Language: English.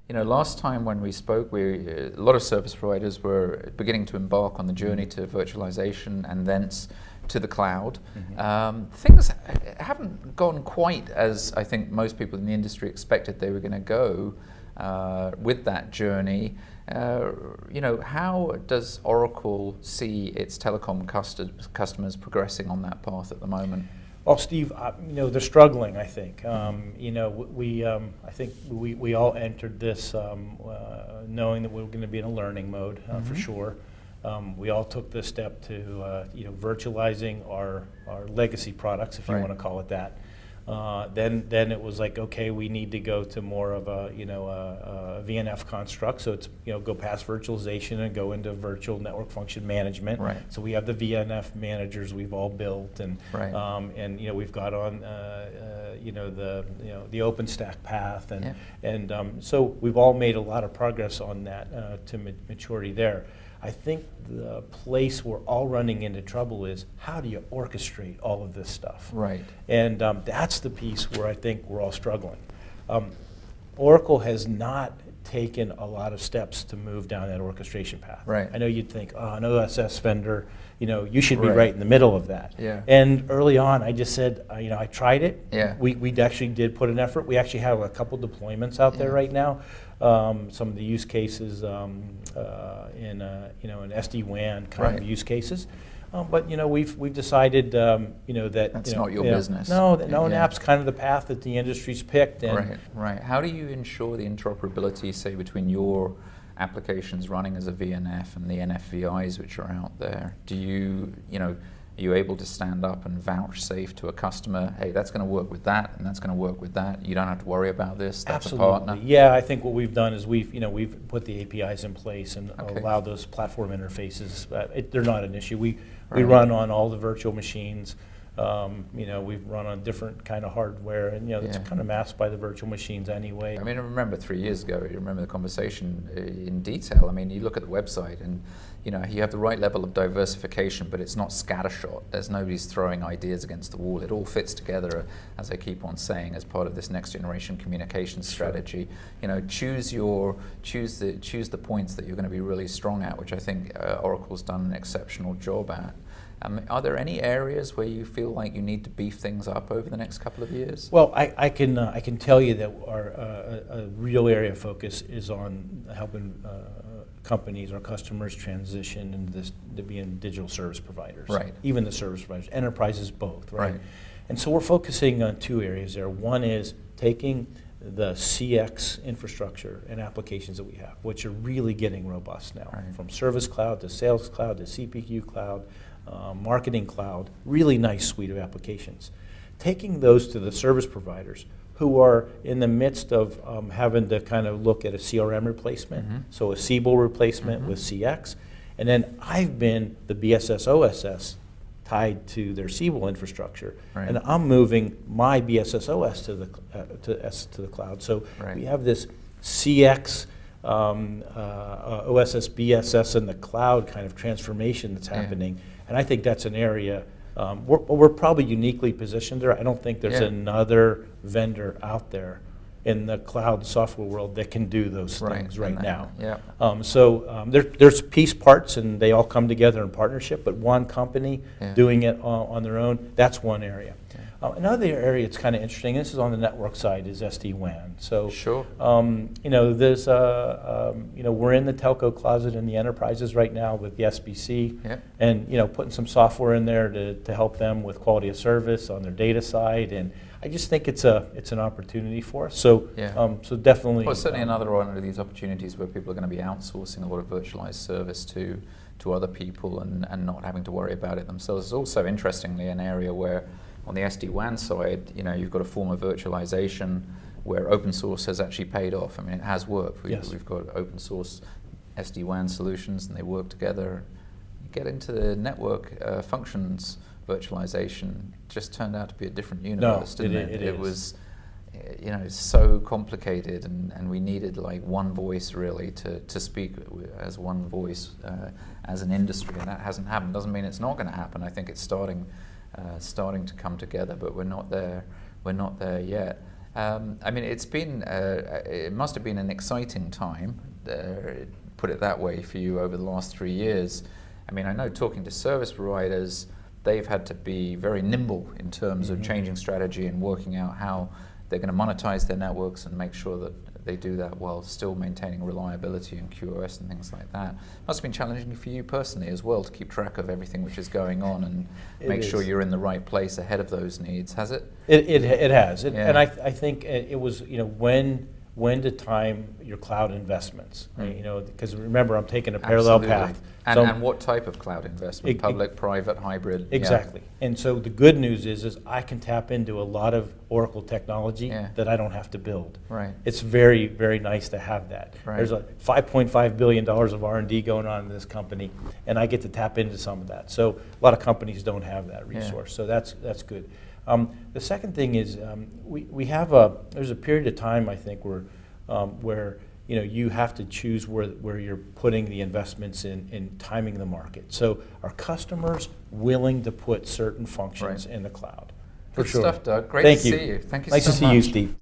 last time when we spoke, a lot of service providers were beginning to embark on the journey to virtualization and thence to the cloud. Things haven't gone quite as I think most people in the industry expected they were going to go with that journey. How does Oracle see its telecom customers progressing on that path at the moment? Well, Steve, they're struggling. I think I think we all entered this knowing that we were going to be in a learning mode for sure. We all took this step to virtualizing our legacy products, if you want to call it that. Then it was like, okay, we need to go to more of a a VNF construct. So it's go past virtualization and go into virtual network function management. Right. So we have the VNF managers we've all built, and we've got on the OpenStack path, and so we've all made a lot of progress on that to maturity there. I think the place we're all running into trouble is how do you orchestrate all of this stuff? Right. And that's the piece where I think we're all struggling. Oracle has not taken a lot of steps to move down that orchestration path. Right. I know you'd think, oh, an OSS vendor, you should be right in the middle of that. Yeah. And early on, I just said, I tried it. Yeah. We actually did put an effort. We actually have a couple deployments out there right now. Some of the use cases in SD-WAN kind of use cases. But we've decided that that's not your business. No, NAP's kind of the path that the industry's picked. And right. How do you ensure the interoperability, say, between your applications running as a VNF and the NFVIs which are out there? Do you are you able to stand up and vouchsafe to a customer, hey, that's going to work with that, and that's going to work with that. You don't have to worry about this. That's Absolutely. A partner. Yeah, I think what we've done is we've put the APIs in place and allowed those platform interfaces. They're not an issue. We run on all the virtual machines. We've run on different kind of hardware, and it's kind of masked by the virtual machines anyway. I mean, I remember 3 years ago. You remember the conversation in detail. I mean, you look at the website, and you have the right level of diversification, but it's not scattershot. There's nobody's throwing ideas against the wall. It all fits together, as I keep on saying, as part of this next generation communication strategy. Choose the points that you're going to be really strong at, which I think Oracle's done an exceptional job at. Are there any areas where you feel like you need to beef things up over the next couple of years? Well, I can tell you that our a real area of focus is on helping companies or customers transition into this to being digital service providers. Right. Even the service providers, enterprises both. Right. And so we're focusing on two areas there. One is taking the CX infrastructure and applications that we have, which are really getting robust now, from Service Cloud to Sales Cloud to CPQ Cloud. Marketing Cloud, really nice suite of applications. Taking those to the service providers who are in the midst of having to kind of look at a CRM replacement, so a Siebel replacement with CX, and then I've been the BSS OSS tied to their Siebel infrastructure, and I'm moving my BSS OS to the cloud. So we have this CX OSS BSS in the cloud kind of transformation that's happening. And I think that's an area we're probably uniquely positioned there. I don't think there's another vendor out there in the cloud software world that can do those things now. There's piece parts, and they all come together in partnership. But one company doing it on their own, that's one area. Another area that's kind of interesting, this is on the network side, is SD-WAN. So, there's we're in the telco closet in the enterprises right now with the SBC, and putting some software in there to help them with quality of service on their data side, and I just think it's an opportunity for us. So, so definitely. Well, certainly another one of these opportunities where people are going to be outsourcing a lot of virtualized service to other people and not having to worry about it themselves. It's also, interestingly, an area where on the SD-WAN side, you've got a form of virtualization where open source has actually paid off. I mean, it has worked. We've got open source SD-WAN solutions, and they work together. You get into the network functions virtualization, just turned out to be a different universe, didn't it? It was, so complicated, and we needed like one voice really to speak as one voice as an industry, and that hasn't happened. Doesn't mean it's not going to happen. I think it's starting to come together, but we're not there. We're not there yet. I mean, it's been, it must have been an exciting time, put it that way, for you over the last 3 years. I mean, I know talking to service providers, they've had to be very nimble in terms of changing strategy and working out how they're going to monetize their networks and make sure that they do that while still maintaining reliability and QoS and things like that. Must have been challenging for you personally as well to keep track of everything which is going on and make sure you're in the right place ahead of those needs. Has it? It has. Yeah. And I think it was, when to time your cloud investments, because remember, I'm taking a parallel Absolutely. path. And what type of cloud investment? Public, private, hybrid? Exactly. Yeah. And so the good news is I can tap into a lot of Oracle technology that I don't have to build. Right. It's very, very nice to have that. Right. There's a $5.5 billion of R&D going on in this company, and I get to tap into some of that. So a lot of companies don't have that resource, so that's good. The second thing is we have there's a period of time, I think, where you have to choose where you're putting the investments in timing the market. So are customers willing to put certain functions in the cloud? For Good sure. stuff, Doug. Great Thank to you. see you. Thank you nice so to see much. you, Steve.